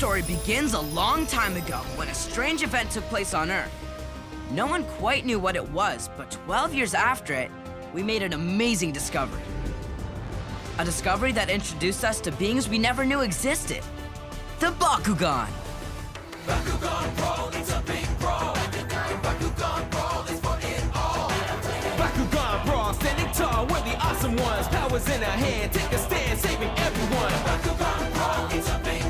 story begins a long time ago when a strange event took place on Earth. No one quite knew what it was, but 12 years after it, we made an amazing discovery. A discovery that introduced us to beings we never knew existed. The Bakugan. Bakugan Brawl, it's a big brawl. Bakugan Brawl is for it all. Bakugan Brawl, standing tall, we're the awesome ones. Powers in our hand, take a stand, saving everyone. Bakugan Brawl, it's a big